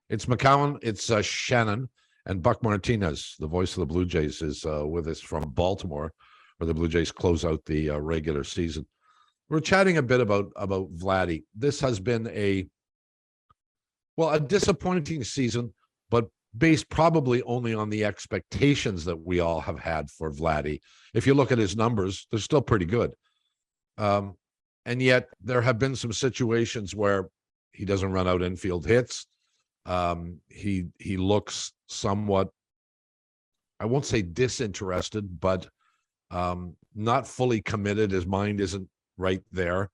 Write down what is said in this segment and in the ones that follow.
It's McCowan, it's Shannon, and Buck Martinez, the voice of the Blue Jays, is with us from Baltimore, where the Blue Jays close out the regular season. We're chatting a bit about Vladdy. This has been a disappointing season, but based probably only on the expectations that we all have had for Vladdy. If you look at his numbers, they're still pretty good. And yet there have been some situations where he doesn't run out infield hits. He looks somewhat, I won't say disinterested, but not fully committed. His mind isn't right there.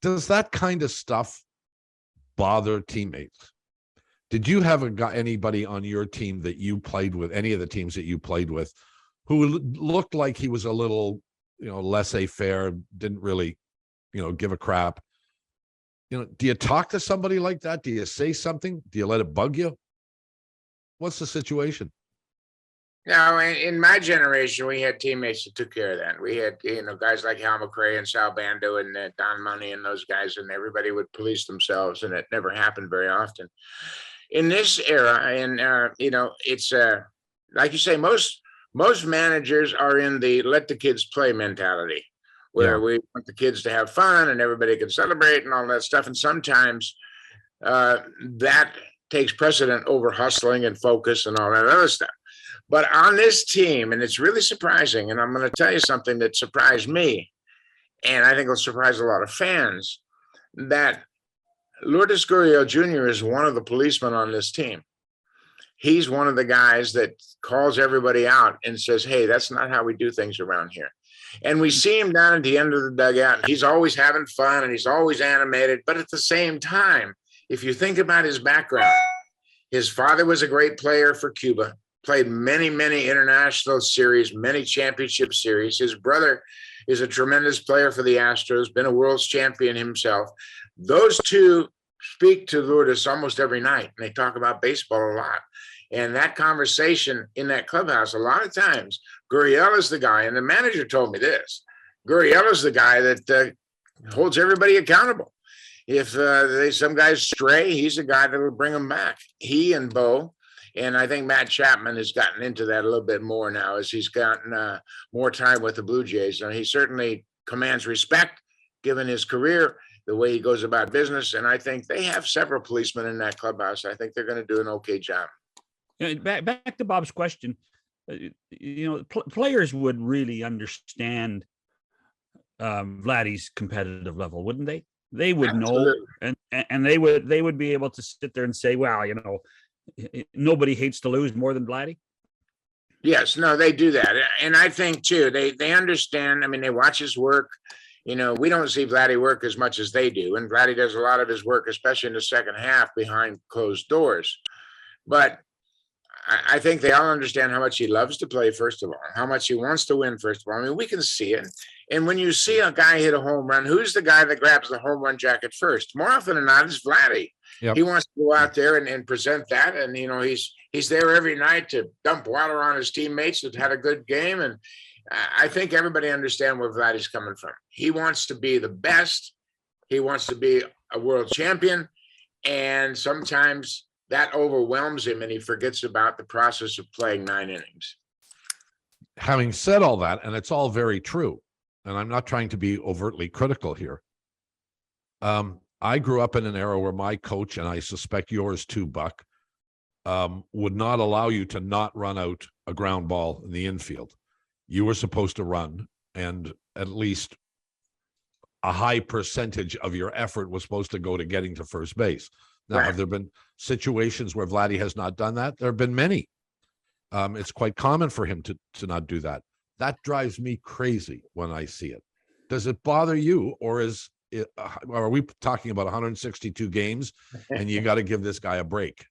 Does that kind of stuff bother teammates? Did you have anybody on your team that you played with, any of the teams that you played with, who looked like he was a little, laissez-faire, didn't really, give a crap? Do you talk to somebody like that? Do you say something? Do you let it bug you? What's the situation? No, in my generation, we had teammates that took care of that. We had, guys like Hal McRae and Sal Bando and Don Money and those guys, and everybody would police themselves, and it never happened very often. In this era, and it's like you say, most managers are in the let the kids play mentality, where we want the kids to have fun and everybody can celebrate and all that stuff. And sometimes that takes precedent over hustling and focus and all that other stuff. But on this team, and it's really surprising, and I'm going to tell you something that surprised me, and I think will surprise a lot of fans, that Lourdes Gurriel Jr. is one of the policemen on this team. He's one of the guys that calls everybody out and says, hey, that's not how we do things around here. And we see him down at the end of the dugout, and he's always having fun and he's always animated. But at the same time, if you think about his background, his father was a great player for Cuba, played many, many international series, many championship series. His brother is a tremendous player for the Astros, been a world champion himself. Those two speak to Lourdes almost every night, and they talk about baseball a lot. And that conversation in that clubhouse, a lot of times, Gurriel is the guy, and the manager told me this, Gurriel is the guy that holds everybody accountable. If some guys stray, he's the guy that will bring them back. He and Bo. And I think Matt Chapman has gotten into that a little bit more now as he's gotten more time with the Blue Jays. And he certainly commands respect, given his career, the way he goes about business. And I think they have several policemen in that clubhouse. I think they're going to do an okay job. Back to Bob's question, players would really understand Vladdy's competitive level, wouldn't they? They would Absolutely. Know, and they would be able to sit there and say, well, nobody hates to lose more than Vladdy. Yes, no, they do that. And I think too, they understand. I mean, they watch his work. We don't see Vladdy work as much as they do. And Vladdy does a lot of his work, especially in the second half behind closed doors. But I think they all understand how much he loves to play, first of all, how much he wants to win, first of all. I mean, we can see it. And when you see a guy hit a home run, who's the guy that grabs the home run jacket first? More often than not, it's Vladdy. Yep. He wants to go out there and present that. And, he's there every night to dump water on his teammates that had a good game. And I think everybody understands where Vladdy's coming from. He wants to be the best. He wants to be a world champion. And sometimes that overwhelms him and he forgets about the process of playing 9 innings. Having said all that, and it's all very true, and I'm not trying to be overtly critical here. I grew up in an era where my coach, and I suspect yours too, Buck, would not allow you to not run out a ground ball in the infield. You were supposed to run, and at least a high percentage of your effort was supposed to go to getting to first base. Now, Have there been situations where Vladdy has not done that? There have been many. It's quite common for him to not do that. That drives me crazy when I see it. Does it bother you, or are we talking about 162 games and you got to give this guy a break?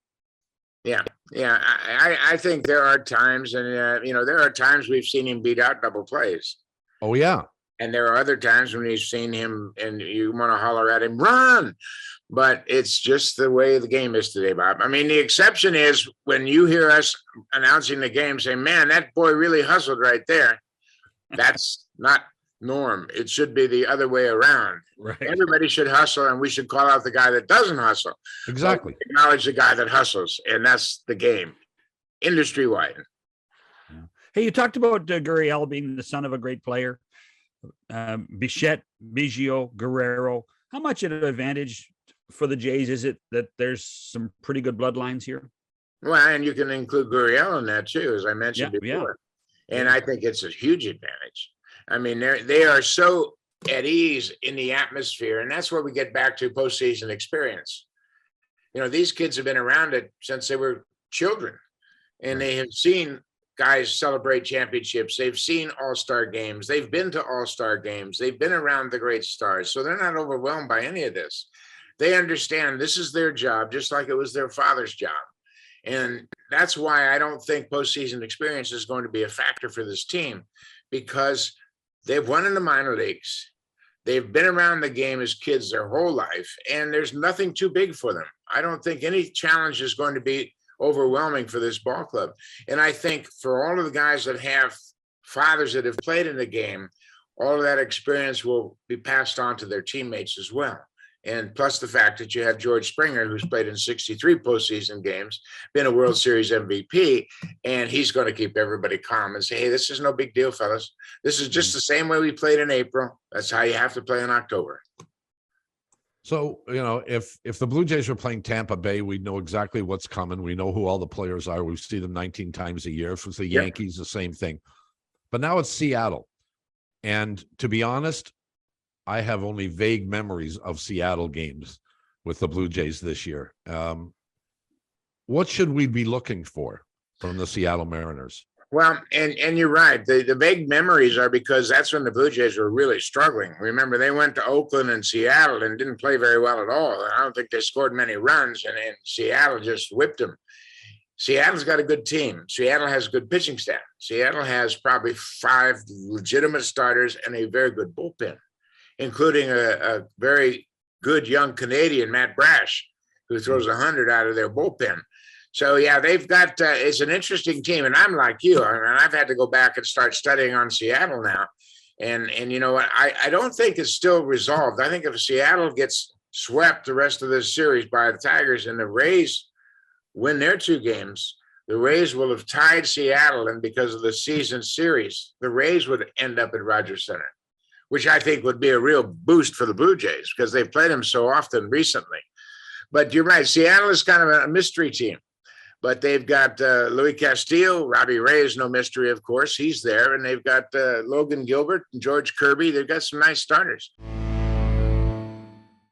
Yeah. I think there are times, and there are times we've seen him beat out double plays. Oh yeah. And there are other times when you've seen him and you want to holler at him, run. But it's just the way the game is today, Bob. I mean, the exception is when you hear us announcing the game, say, man, that boy really hustled right there. That's not norm. It should be the other way around. Right. Everybody should hustle, and we should call out the guy that doesn't hustle. Exactly. But acknowledge the guy that hustles, and that's the game, industry-wide. Hey, you talked about Gurriel being the son of a great player. Bichette, Biggio, Guerrero. How much of an advantage for the Jays is it that there's some pretty good bloodlines here? Well, and you can include Gurriel in that too, as I mentioned before. And I think it's a huge advantage. I mean, they are so at ease in the atmosphere, and that's where we get back to postseason experience. You know, these kids have been around it since they were children, and they have seen guys celebrate championships. They've seen all-star games. They've been to all-star games. They've been around the great stars. So they're not overwhelmed by any of this. They understand this is their job, just like it was their father's job. And that's why I don't think postseason experience is going to be a factor for this team, because they've won in the minor leagues. They've been around the game as kids their whole life, and there's nothing too big for them. I don't think any challenge is going to be overwhelming for this ball club. And I think for all of the guys that have fathers that have played in the game, all of that experience will be passed on to their teammates as well. And plus the fact that you have George Springer, who's played in 63 postseason games, been a World Series MVP, and he's going to keep everybody calm and say, hey, this is no big deal, fellas. This is just the same way we played in April. That's how you have to play in October. So, you know, if the Blue Jays were playing Tampa Bay, we know exactly what's coming. We know who all the players are. We see them 19 times a year. If it was the Yankees, the same thing. But now it's Seattle. And to be honest, I have only vague memories of Seattle games with the Blue Jays this year. What should we be looking for from the Seattle Mariners? Well, and you're right. The vague memories are because that's when the Blue Jays were really struggling. Remember, they went to Oakland and Seattle and didn't play very well at all. I don't think they scored many runs, and Seattle just whipped them. Seattle's got a good team. Seattle has a good pitching staff. Seattle has probably 5 legitimate starters and a very good bullpen, including a very good young Canadian, Matt Brash, who throws 100 out of their bullpen. So, yeah, they've got it's an interesting team. And I'm like you. I mean, I've had to go back and start studying on Seattle now. And you know what? I don't think it's still resolved. I think if Seattle gets swept the rest of this series by the Tigers and the Rays win their 2 games, the Rays will have tied Seattle. And because of the season series, the Rays would end up at Rogers Center, which I think would be a real boost for the Blue Jays because they've played them so often recently. But you're right. Seattle is kind of a mystery team. But they've got Louis Castillo, Robbie Ray is no mystery, of course. He's there. And they've got Logan Gilbert and George Kirby. They've got some nice starters.